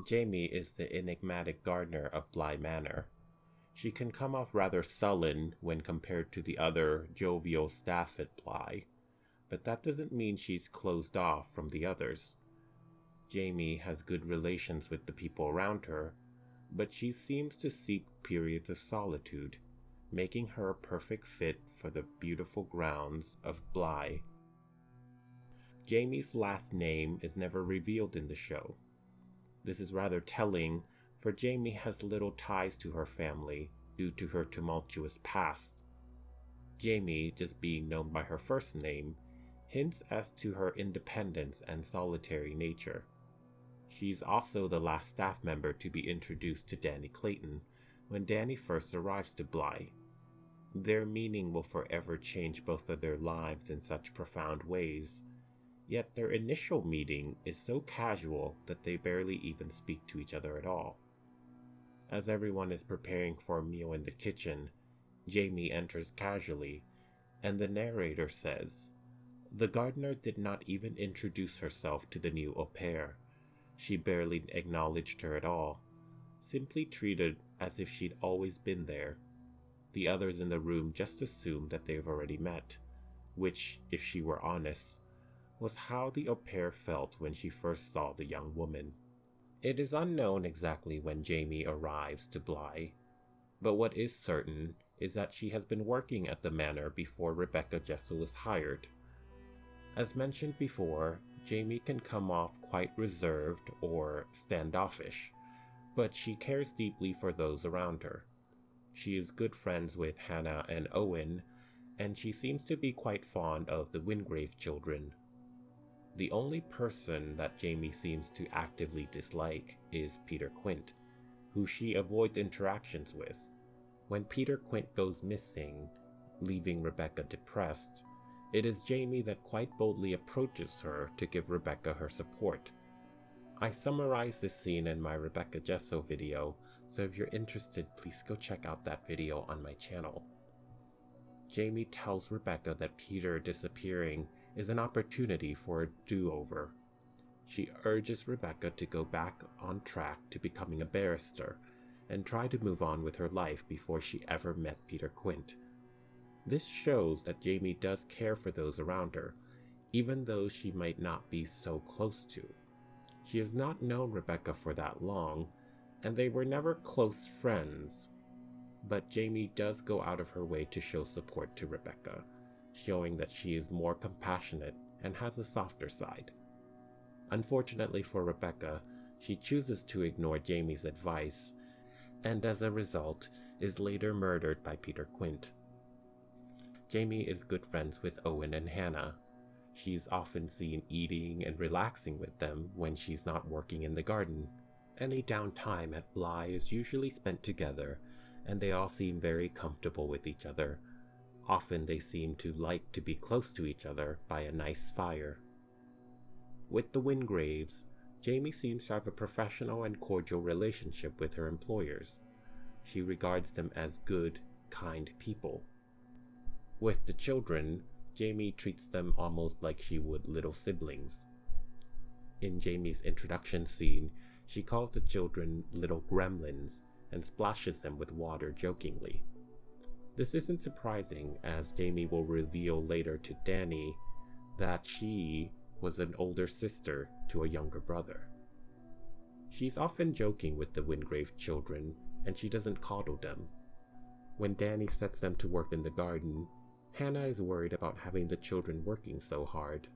Jaime is the enigmatic gardener of Bly Manor. She can come off rather sullen when compared to the other jovial staff at Bly, but that doesn't mean she's closed off from the others. Jaime has good relations with the people around her, but she seems to seek periods of solitude, making her a perfect fit for the beautiful grounds of Bly. Jaime's last name is never revealed in the show. This is rather telling, for Jaime has little ties to her family due to her tumultuous past. Jaime, just being known by her first name, hints as to her independence and solitary nature. She's also the last staff member to be introduced to Dani Clayton when Dani first arrives to Bly. Their meaning will forever change both of their lives in such profound ways, yet their initial meeting is so casual that they barely even speak to each other at all. As everyone is preparing for a meal in the kitchen, Jaime enters casually, and the narrator says, "The gardener did not even introduce herself to the new au pair. She barely acknowledged her at all, simply treated as if she'd always been there. The others in the room just assumed that they've already met, which, if she were honest, was how the au pair felt when she first saw the young woman." It is unknown exactly when Jaime arrives to Bly, but what is certain is that she has been working at the manor before Rebecca Jessel was hired. As mentioned before, Jaime can come off quite reserved or standoffish, but she cares deeply for those around her. She is good friends with Hannah and Owen, and she seems to be quite fond of the Wingrave children. The only person that Jaime seems to actively dislike is Peter Quint, who she avoids interactions with. When Peter Quint goes missing, leaving Rebecca depressed, it is Jaime that quite boldly approaches her to give Rebecca her support. I summarized this scene in my Rebecca Jessel video, so if you're interested, please go check out that video on my channel. Jaime tells Rebecca that Peter disappearing is an opportunity for a do-over. She urges Rebecca to go back on track to becoming a barrister and try to move on with her life before she ever met Peter Quint. This shows that Jaime does care for those around her, even those she might not be so close to. She has not known Rebecca for that long, and they were never close friends, but Jaime does go out of her way to show support to Rebecca, showing that she is more compassionate and has a softer side. Unfortunately for Rebecca, she chooses to ignore Jaime's advice, and as a result, is later murdered by Peter Quint. Jaime is good friends with Owen and Hannah. She's often seen eating and relaxing with them when she's not working in the garden. Any downtime at Bly is usually spent together, and they all seem very comfortable with each other. Often they seem to like to be close to each other by a nice fire. With the Wingraves, Jaime seems to have a professional and cordial relationship with her employers. She regards them as good, kind people. With the children, Jaime treats them almost like she would little siblings. In Jaime's introduction scene, she calls the children little gremlins and splashes them with water jokingly. This isn't surprising, as Jaime will reveal later to Dani that she was an older sister to a younger brother. She's often joking with the Wingrave children, and she doesn't coddle them. When Dani sets them to work in the garden, Hannah is worried about having the children working so hard,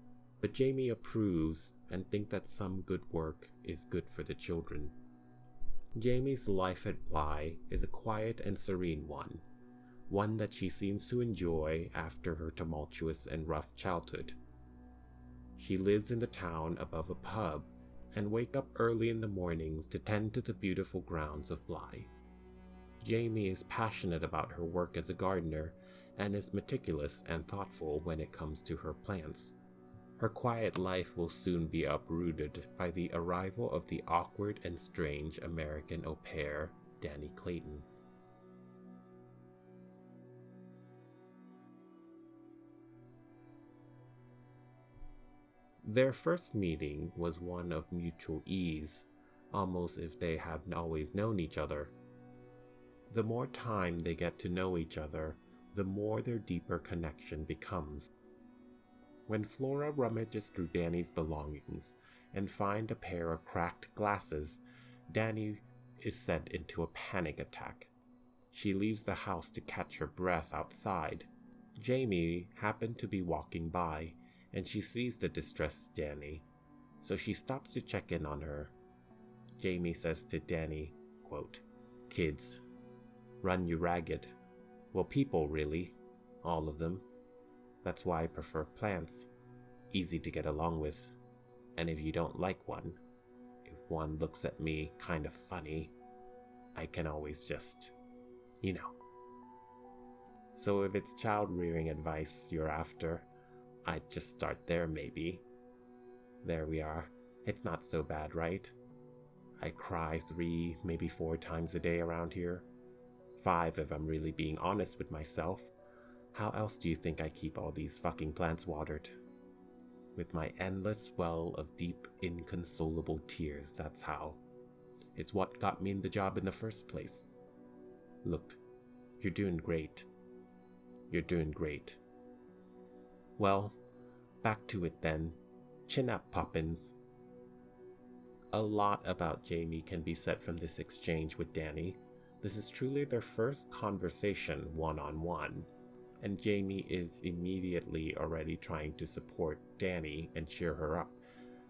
but Jaime approves and thinks that some good work is good for the children. Jaime's life at Bly is a quiet and serene one that she seems to enjoy after her tumultuous and rough childhood. She lives in the town above a pub and wakes up early in the mornings to tend to the beautiful grounds of Bly. Jaime is passionate about her work as a gardener and is meticulous and thoughtful when it comes to her plants. Her quiet life will soon be uprooted by the arrival of the awkward and strange American au pair, Dani Clayton. Their first meeting was one of mutual ease, almost if they have always known each other. The more time they get to know each other, the more their deeper connection becomes. When Flora rummages through Dani's belongings and finds a pair of cracked glasses, Dani is sent into a panic attack. She leaves the house to catch her breath outside. Jaime happened to be walking by, and she sees the distressed Dani, so she stops to check in on her. Jaime says to Dani, quote, "Kids, run you ragged. Well, people really. All of them. That's why I prefer plants. Easy to get along with. And if you don't like one, if one looks at me kind of funny, I can always just, you know. So if it's child rearing advice you're after, I'd just start there maybe. There we are. It's not so bad, right? I cry 3, maybe 4 times a day around here. 5 if I'm really being honest with myself. How else do you think I keep all these fucking plants watered? With my endless well of deep, inconsolable tears, that's how. It's what got me in the job in the first place. Look, you're doing great. You're doing great. Well, back to it then. Chin up, Poppins." A lot about Jaime can be said from this exchange with Dani. This is truly their first conversation one-on-one, and Jaime is immediately already trying to support Dani and cheer her up,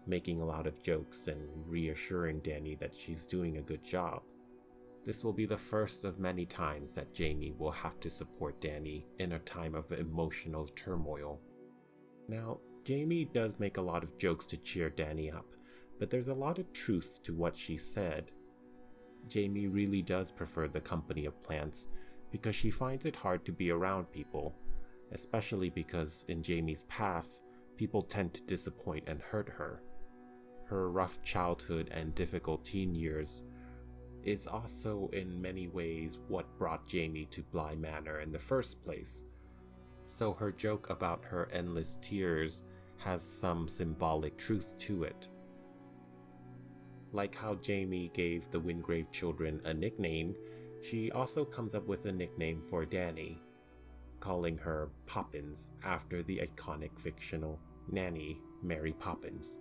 making a lot of jokes and reassuring Dani that she's doing a good job. This will be the first of many times that Jaime will have to support Dani in a time of emotional turmoil. Now, Jaime does make a lot of jokes to cheer Dani up, but there's a lot of truth to what she said. Jaime really does prefer the company of plants because she finds it hard to be around people, especially because in Jaime's past, people tend to disappoint and hurt her. Her rough childhood and difficult teen years is also in many ways what brought Jaime to Bly Manor in the first place. So her joke about her endless tears has some symbolic truth to it. Like how Jaime gave the Wingrave children a nickname, she also comes up with a nickname for Dani, calling her Poppins after the iconic fictional nanny Mary Poppins.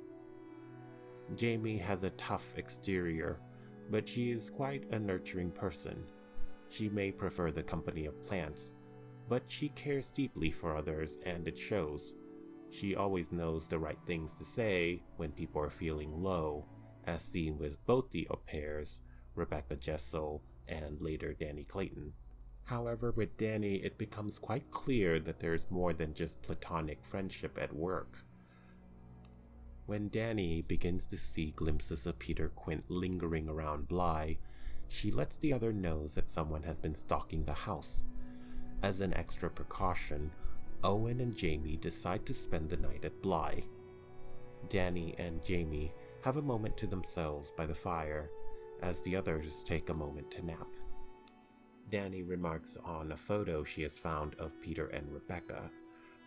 Jaime has a tough exterior, but she is quite a nurturing person. She may prefer the company of plants, but she cares deeply for others and it shows. She always knows the right things to say when people are feeling low, as seen with both the au pairs, Rebecca Jessel and later Dani Clayton. However, with Dani, it becomes quite clear that there's more than just platonic friendship at work. When Dani begins to see glimpses of Peter Quint lingering around Bly, she lets the other know that someone has been stalking the house. As an extra precaution, Owen and Jaime decide to spend the night at Bly. Dani and Jaime have a moment to themselves by the fire, as the others take a moment to nap. Dani remarks on a photo she has found of Peter and Rebecca,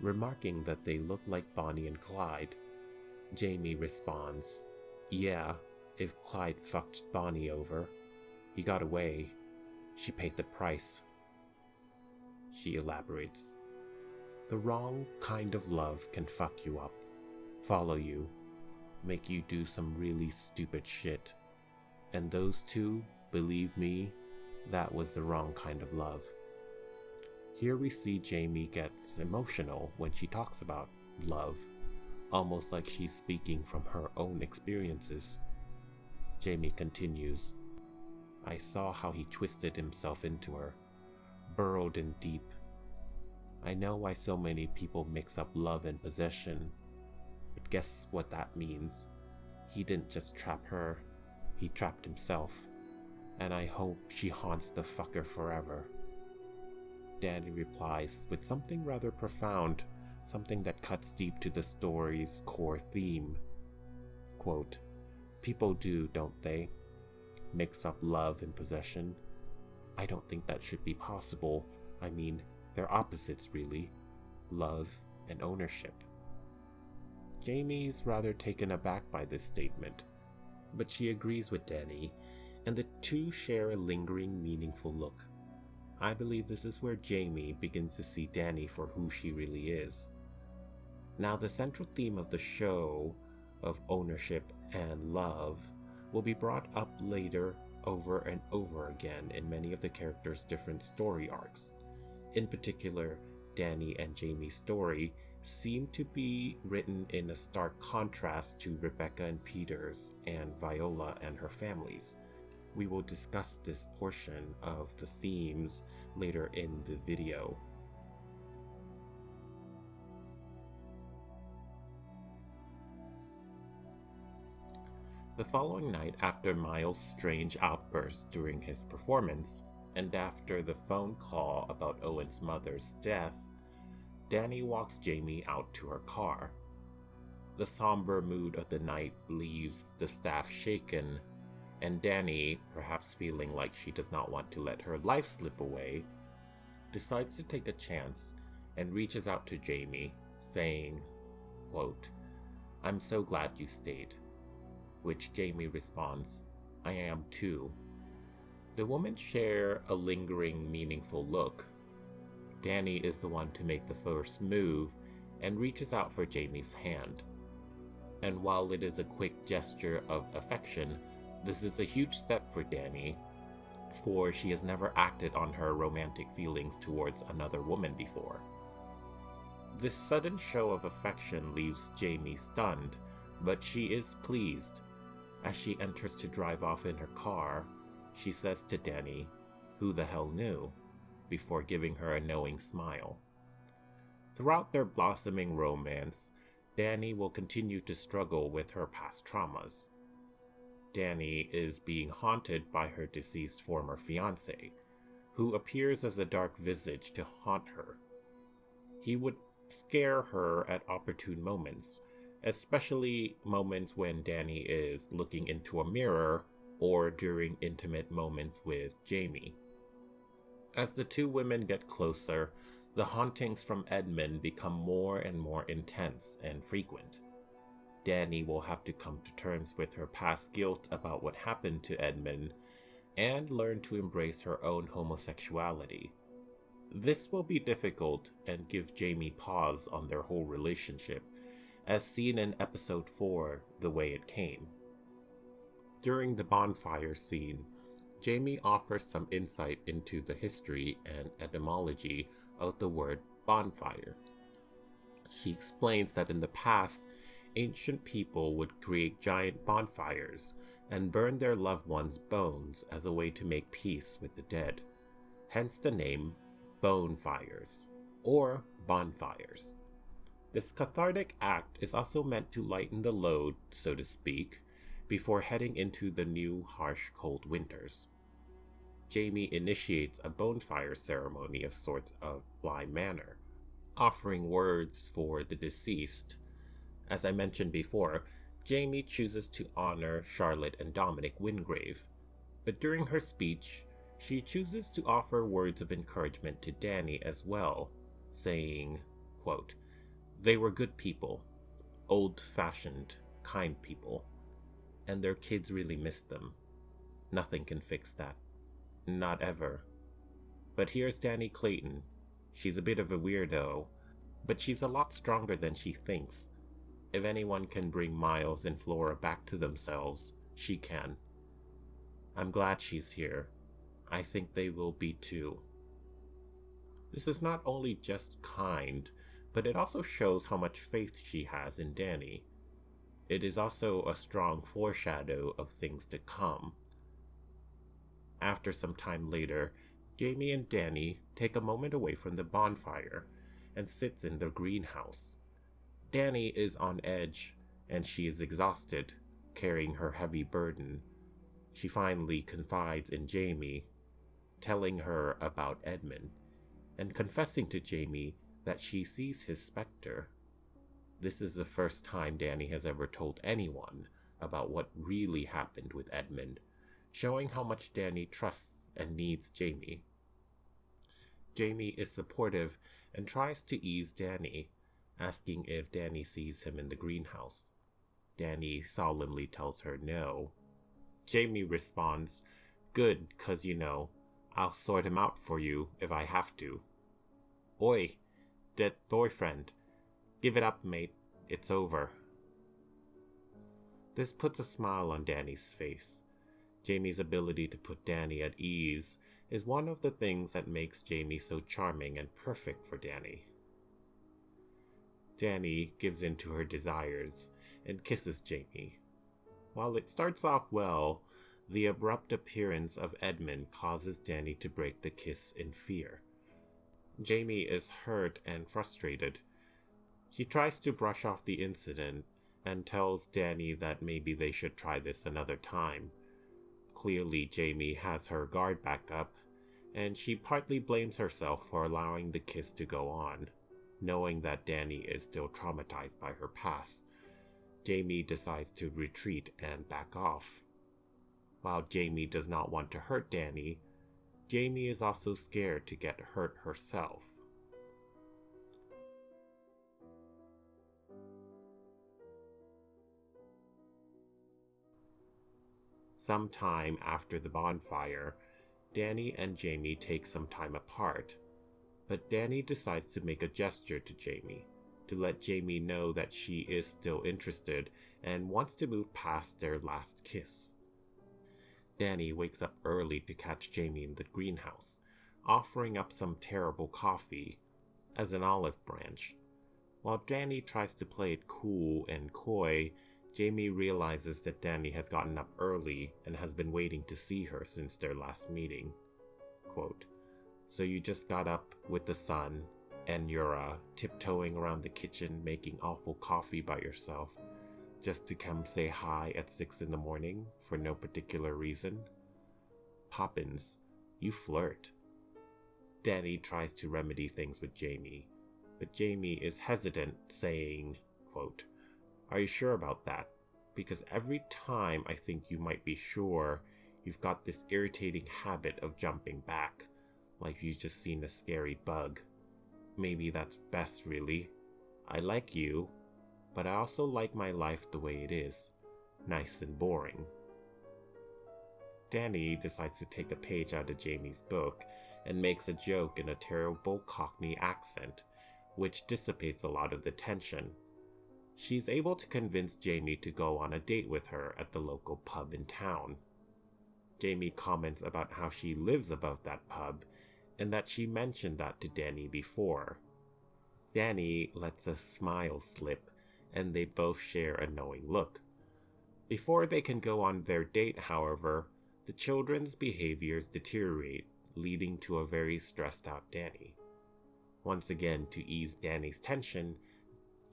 remarking that they look like Bonnie and Clyde. Jaime responds, "Yeah, if Clyde fucked Bonnie over. He got away. She paid the price." She elaborates, "The wrong kind of love can fuck you up, follow you, make you do some really stupid shit. And those two, believe me, that was the wrong kind of love." Here we see Jaime gets emotional when she talks about love, almost like she's speaking from her own experiences. Jaime continues, "I saw how he twisted himself into her, burrowed in deep. I know why so many people mix up love and possession, but guess what that means? He didn't just trap her, he trapped himself, and I hope she haunts the fucker forever." Dani replies with something rather profound, something that cuts deep to the story's core theme. Quote, "People do, don't they? Mix up love and possession. I don't think that should be possible. I mean, they're opposites really. Love and ownership." Jaime's rather taken aback by this statement. but she agrees with Dani, and the two share a lingering, meaningful look. I believe this is where Jaime begins to see Dani for who she really is. Now, the central theme of the show of ownership and love will be brought up later over and over again in many of the characters' different story arcs. In particular, Dani and Jaime's story seem to be written in a stark contrast to Rebecca and Peter's and Viola and her families. We will discuss this portion of the themes later in the video. The following night, after Miles' strange outburst during his performance, and after the phone call about Owen's mother's death, Dani walks Jaime out to her car. The somber mood of the night leaves the staff shaken, and Dani, perhaps feeling like she does not want to let her life slip away, decides to take a chance and reaches out to Jaime, saying, quote, "I'm so glad you stayed." Which Jaime responds, "I am too." The women share a lingering, meaningful look. Dani is the one to make the first move and reaches out for Jaime's hand. And while it is a quick gesture of affection, this is a huge step for Dani, for she has never acted on her romantic feelings towards another woman before. This sudden show of affection leaves Jaime stunned, but she is pleased. As she enters to drive off in her car, she says to Dani, "Who the hell knew?" before giving her a knowing smile. Throughout their blossoming romance, Dani will continue to struggle with her past traumas. Dani is being haunted by her deceased former fiancé, who appears as a dark visage to haunt her. He would scare her at opportune moments, especially moments when Dani is looking into a mirror or during intimate moments with Jaime. As the two women get closer, the hauntings from Edmund become more and more intense and frequent. Dani will have to come to terms with her past guilt about what happened to Edmund and learn to embrace her own homosexuality. This will be difficult and give Jaime pause on their whole relationship, as seen in episode 4, The Way It Came. During the bonfire scene, Jaime offers some insight into the history and etymology of the word bonfire. She explains that in the past, ancient people would create giant bonfires and burn their loved ones' bones as a way to make peace with the dead, hence the name bonfires, or bonfires. This cathartic act is also meant to lighten the load, so to speak, before heading into the new harsh cold winters. Jaime initiates a bonfire ceremony of sorts of Bly Manor, offering words for the deceased. As I mentioned before, Jaime chooses to honor Charlotte and Dominic Wingrave, but during her speech, she chooses to offer words of encouragement to Dani as well, saying, quote, "They were good people, old-fashioned, kind people, and their kids really missed them. Nothing can fix that. Not ever. But here's Dani Clayton. She's a bit of a weirdo, but she's a lot stronger than she thinks. If anyone can bring Miles and Flora back to themselves, she can. I'm glad she's here. I think they will be too." This is not only just kind, but it also shows how much faith she has in Dani. It is also a strong foreshadow of things to come. After some time later, Jaime and Dani take a moment away from the bonfire and sits in the greenhouse. Dani is on edge, and she is exhausted, carrying her heavy burden. She finally confides in Jaime, telling her about Edmund, and confessing to Jaime that she sees his specter. This is the first time Dani has ever told anyone about what really happened with Edmund, showing how much Dani trusts and needs Jaime. Jaime is supportive and tries to ease Dani, asking if Dani sees him in the greenhouse. Dani solemnly tells her no, Jaime responds, "Good, 'cause I'll sort him out for you if I have to." "Oi, dead boyfriend. Give it up, mate. It's over." This puts a smile on Dani's face. Jaime's ability to put Dani at ease is one of the things that makes Jaime so charming and perfect for Dani. Dani gives in to her desires and kisses Jaime. While it starts off well, the abrupt appearance of Edmund causes Dani to break the kiss in fear. Jaime is hurt and frustrated. She tries to brush off the incident and tells Dani that maybe they should try this another time. Clearly, Jaime has her guard back up, and she partly blames herself for allowing the kiss to go on, knowing that Dani is still traumatized by her past. Jaime decides to retreat and back off. While Jaime does not want to hurt Dani, Jaime is also scared to get hurt herself. Sometime after the bonfire, Dani and Jaime take some time apart, but Dani decides to make a gesture to Jaime, to let Jaime know that she is still interested and wants to move past their last kiss. Dani wakes up early to catch Jaime in the greenhouse, offering up some terrible coffee as an olive branch. While Dani tries to play it cool and coy, Jaime realizes that Dani has gotten up early and has been waiting to see her since their last meeting. Quote, "So you just got up with the sun, and you're tiptoeing around the kitchen making awful coffee by yourself, just to come say hi at 6 in the morning for no particular reason? Poppins, you flirt." Dani tries to remedy things with Jaime, but Jaime is hesitant, saying, quote, "Are you sure about that? Because every time I think you might be sure, you've got this irritating habit of jumping back, like you've just seen a scary bug. Maybe that's best, really. I like you, but I also like my life the way it is, nice and boring." Dani decides to take a page out of Jaime's book and makes a joke in a terrible Cockney accent, which dissipates a lot of the tension. She's able to convince Jaime to go on a date with her at the local pub in town. Jaime comments about how she lives above that pub, and that she mentioned that to Dani before. Dani lets a smile slip, and they both share a knowing look. Before they can go on their date, however, the children's behaviors deteriorate, leading to a very stressed out Dani. Once again, to ease Dani's tension,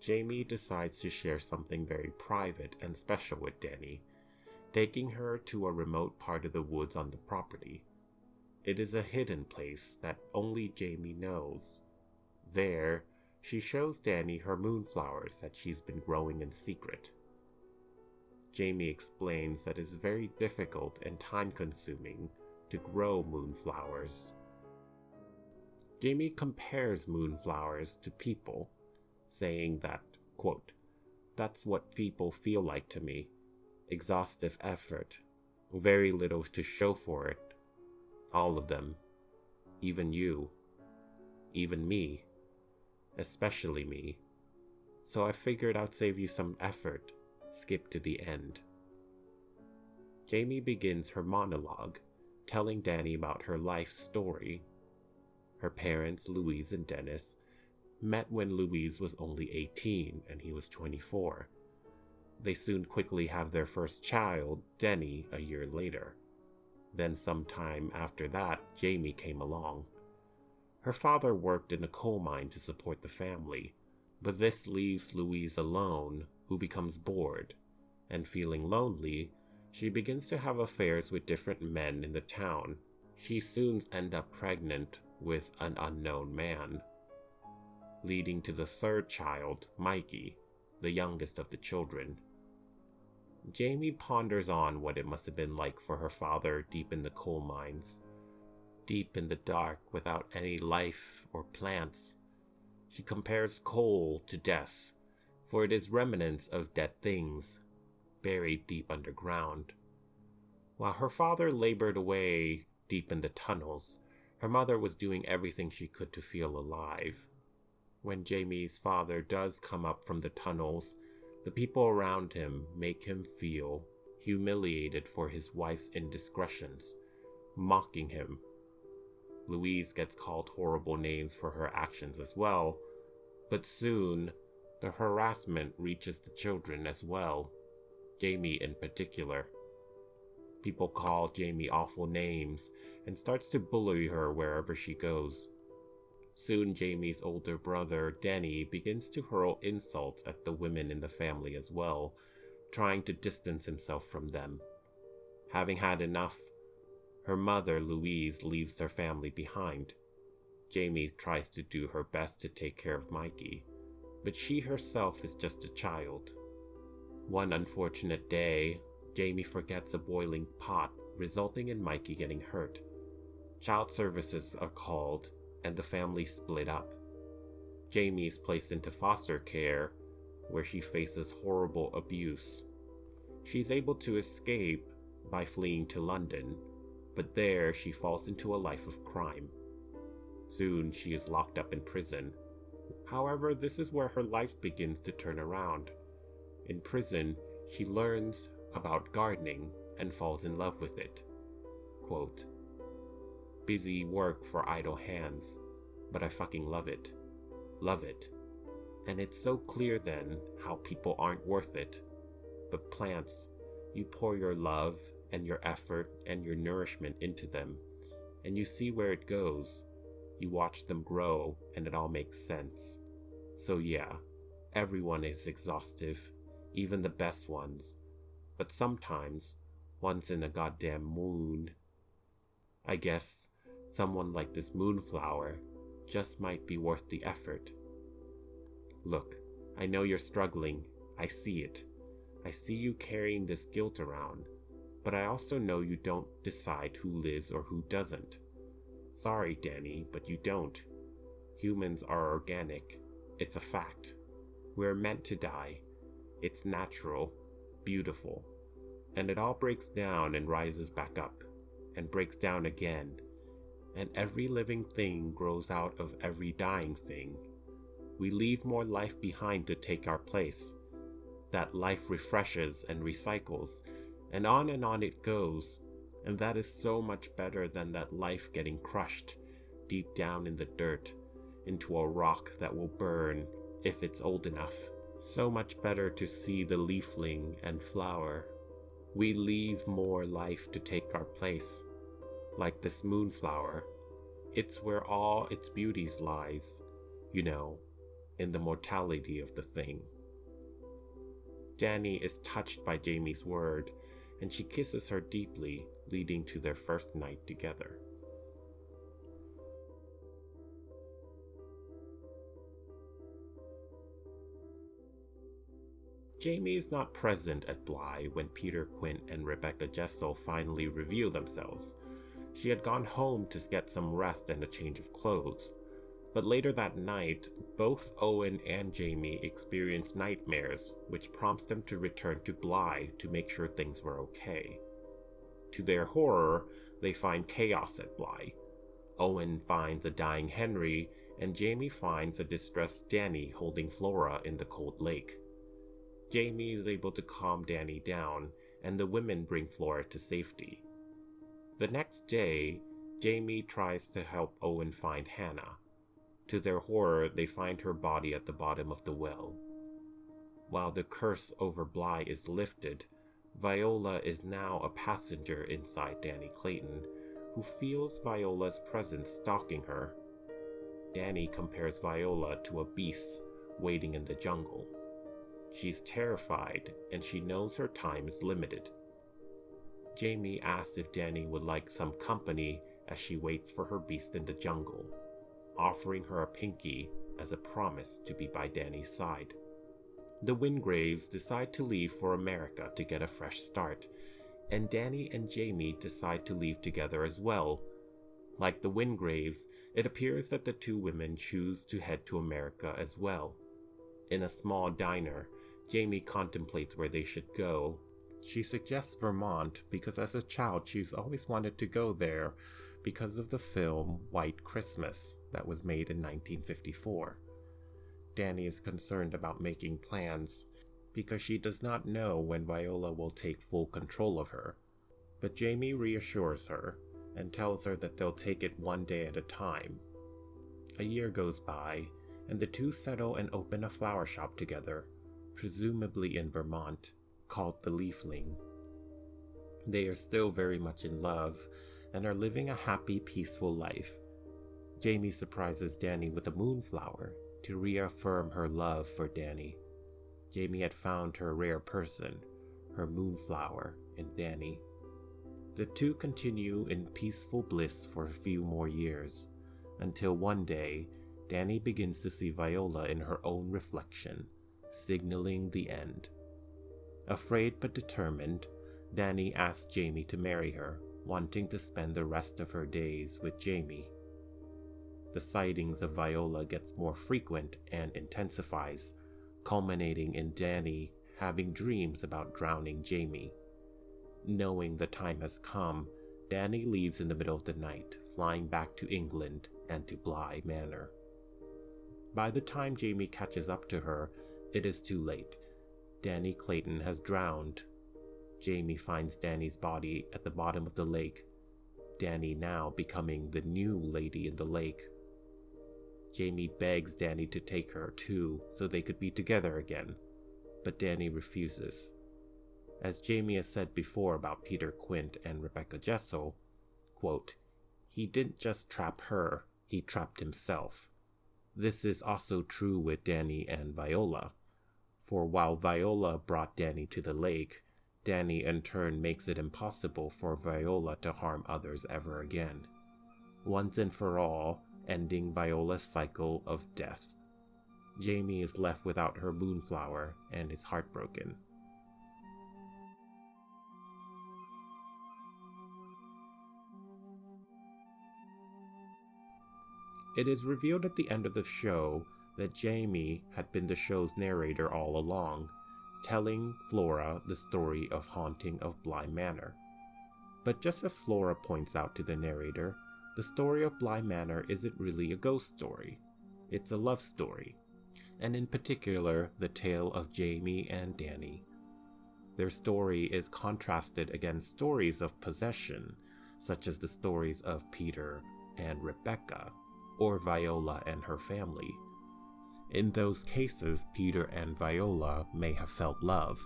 Jaime decides to share something very private and special with Dani, taking her to a remote part of the woods on the property. It is a hidden place that only Jaime knows. There, she shows Dani her moonflowers that she's been growing in secret. Jaime explains that it's very difficult and time-consuming to grow moonflowers. Jaime compares moonflowers to people, saying that, quote, "That's what people feel like to me. Exhaustive effort. Very little to show for it. All of them. Even you. Even me. Especially me. So I figured I'd save you some effort. Skip to the end." Jaime begins her monologue, telling Dani about her life story. Her parents, Louise and Dennis, met when Louise was only 18 and he was 24. They soon quickly have their first child, Dani, a year later. Then sometime after that, Jaime came along. Her father worked in a coal mine to support the family, but this leaves Louise alone, who becomes bored, and feeling lonely, she begins to have affairs with different men in the town. She soon ends up pregnant with an unknown man, leading to the third child, Mikey, the youngest of the children. Jaime ponders on what it must have been like for her father deep in the coal mines, deep in the dark without any life or plants. She compares coal to death, for it is remnants of dead things, buried deep underground. While her father labored away deep in the tunnels, her mother was doing everything she could to feel alive. When Jaime's father does come up from the tunnels, the people around him make him feel humiliated for his wife's indiscretions, mocking him. Louise gets called horrible names for her actions as well, but soon the harassment reaches the children as well, Jaime in particular. People call Jaime awful names and starts to bully her wherever she goes. Soon Jaime's older brother, Dani, begins to hurl insults at the women in the family as well, trying to distance himself from them. Having had enough, her mother, Louise, leaves her family behind. Jaime tries to do her best to take care of Mikey, but she herself is just a child. One unfortunate day, Jaime forgets a boiling pot, resulting in Mikey getting hurt. Child services are called, and the family split up. Jaime is placed into foster care, where she faces horrible abuse. She's able to escape by fleeing to London, but there she falls into a life of crime. Soon she is locked up in prison. However, this is where her life begins to turn around. In prison, she learns about gardening and falls in love with it. Quote, "Busy work for idle hands, but I fucking love it. Love it. And it's so clear then how people aren't worth it. But plants, you pour your love and your effort and your nourishment into them, and you see where it goes. You watch them grow, and it all makes sense. So yeah, everyone is exhaustive, even the best ones. But sometimes, once in a goddamn moon, I guess someone like this Moonflower just might be worth the effort. Look, I know you're struggling. I see it. I see you carrying this guilt around, but I also know you don't decide who lives or who doesn't. Sorry, Dani, but you don't. Humans are organic. It's a fact. We're meant to die. It's natural, beautiful, and it all breaks down and rises back up, and breaks down again, and every living thing grows out of every dying thing. We leave more life behind to take our place. That life refreshes and recycles, and on it goes, and that is so much better than that life getting crushed deep down in the dirt into a rock that will burn if it's old enough. So much better to see the leafling and flower. We leave more life to take our place, like this Moonflower. It's where all its beauties lies, you know, in the mortality of the thing." Dani is touched by Jaime's word, and she kisses her deeply, leading to their first night together. Jaime is not present at Bly when Peter Quint and Rebecca Jessel finally reveal themselves. She had gone home to get some rest and a change of clothes. But later that night, both Owen and Jaime experience nightmares, which prompts them to return to Bly to make sure things were okay. To their horror, they find chaos at Bly. Owen finds a dying Henry, and Jaime finds a distressed Dani holding Flora in the cold lake. Jaime is able to calm Dani down, and the women bring Flora to safety. The next day, Jaime tries to help Owen find Hannah. To their horror, they find her body at the bottom of the well. While the curse over Bly is lifted, Viola is now a passenger inside Dani Clayton, who feels Viola's presence stalking her. Dani compares Viola to a beast waiting in the jungle. She's terrified, and she knows her time is limited. Jaime asks if Dani would like some company as she waits for her beast in the jungle, offering her a pinky as a promise to be by Dani's side. The Wingraves decide to leave for America to get a fresh start, and Dani and Jaime decide to leave together as well. Like the Wingraves, it appears that the two women choose to head to America as well. In a small diner, Jaime contemplates where they should go. She suggests Vermont because as a child she's always wanted to go there because of the film White Christmas that was made in 1954. Dani is concerned about making plans because she does not know when Viola will take full control of her, but Jaime reassures her and tells her that they'll take it one day at a time. A year goes by, and the two settle and open a flower shop together, presumably in Vermont, called the Leafling. They are still very much in love and are living a happy, peaceful life. Jaime surprises Dani with a moonflower to reaffirm her love for Dani. Jaime had found her rare person, her moonflower, in Dani. The two continue in peaceful bliss for a few more years, until one day, Dani begins to see Viola in her own reflection, signaling the end. Afraid but determined, Dani asks Jaime to marry her, wanting to spend the rest of her days with Jaime. The sightings of Viola gets more frequent and intensifies, culminating in Dani having dreams about drowning Jaime. Knowing the time has come, Dani leaves in the middle of the night, flying back to England and to Bly Manor. By the time Jaime catches up to her, it is too late. Dani Clayton has drowned. Jaime finds Dani's body at the bottom of the lake, Dani now becoming the new lady in the lake. Jaime begs Dani to take her too, so they could be together again, but Dani refuses. As Jaime has said before about Peter Quint and Rebecca Jessel, quote, "He didn't just trap her, he trapped himself." This is also true with Dani and Viola, for while Viola brought Dani to the lake, Dani in turn makes it impossible for Viola to harm others ever again, once and for all, ending Viola's cycle of death. Jaime is left without her moonflower and is heartbroken. It is revealed at the end of the show that Jaime had been the show's narrator all along, telling Flora the story of Haunting of Bly Manor. But just as Flora points out to the narrator, the story of Bly Manor isn't really a ghost story. It's a love story, and in particular, the tale of Jaime and Dani. Their story is contrasted against stories of possession, such as the stories of Peter and Rebecca, or Viola and her family. In those cases, Peter and Viola may have felt love,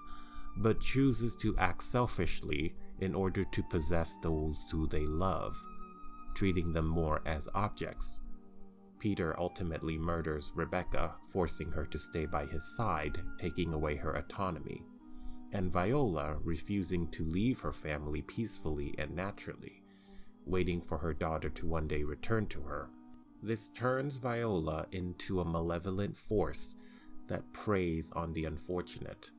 but chooses to act selfishly in order to possess those who they love, treating them more as objects. Peter ultimately murders Rebecca, forcing her to stay by his side, taking away her autonomy, and Viola refusing to leave her family peacefully and naturally, waiting for her daughter to one day return to her. This turns Viola into a malevolent force that preys on the unfortunate,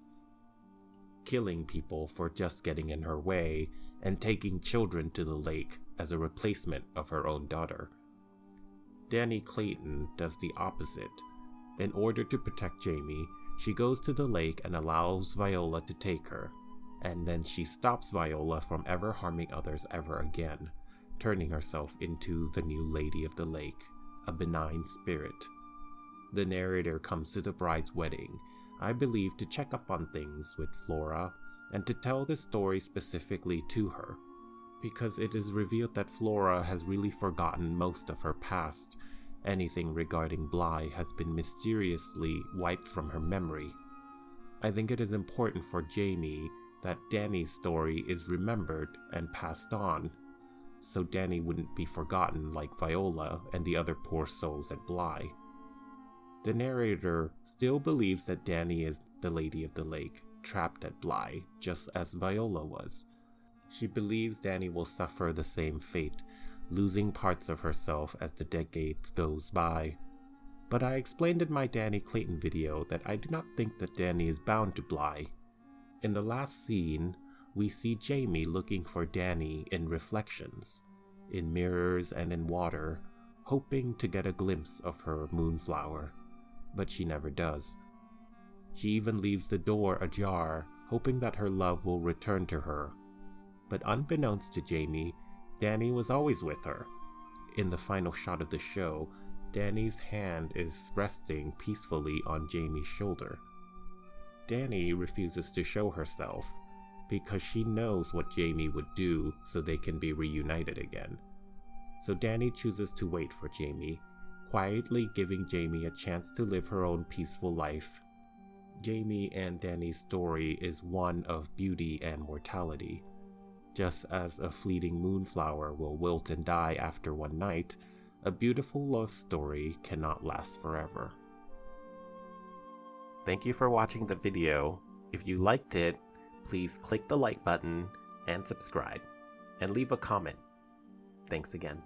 killing people for just getting in her way and taking children to the lake as a replacement of her own daughter. Dani Clayton does the opposite. In order to protect Jaime, she goes to the lake and allows Viola to take her, and then she stops Viola from ever harming others ever again, turning herself into the new lady of the lake, a benign spirit. The narrator comes to the bride's wedding, I believe to check up on things with Flora and to tell the story specifically to her, because it is revealed that Flora has really forgotten most of her past. Anything regarding Bly has been mysteriously wiped from her memory. I think it is important for Jaime that Dani's story is remembered and passed on, so Dani wouldn't be forgotten like Viola and the other poor souls at Bly. The narrator still believes that Dani is the Lady of the Lake, trapped at Bly, just as Viola was. She believes Dani will suffer the same fate, losing parts of herself as the decades goes by. But I explained in my Dani Clayton video that I do not think that Dani is bound to Bly. In the last scene, we see Jaime looking for Dani in reflections, in mirrors and in water, hoping to get a glimpse of her moonflower, but she never does. She even leaves the door ajar, hoping that her love will return to her. But unbeknownst to Jaime, Dani was always with her. In the final shot of the show, Dani's hand is resting peacefully on Jaime's shoulder. Dani refuses to show herself because she knows what Jaime would do so they can be reunited again. So Dani chooses to wait for Jaime, quietly giving Jaime a chance to live her own peaceful life. Jaime and Dani's story is one of beauty and mortality. Just as a fleeting moonflower will wilt and die after one night, a beautiful love story cannot last forever. Thank you for watching the video. If you liked it, please click the like button and subscribe, and leave a comment. Thanks again.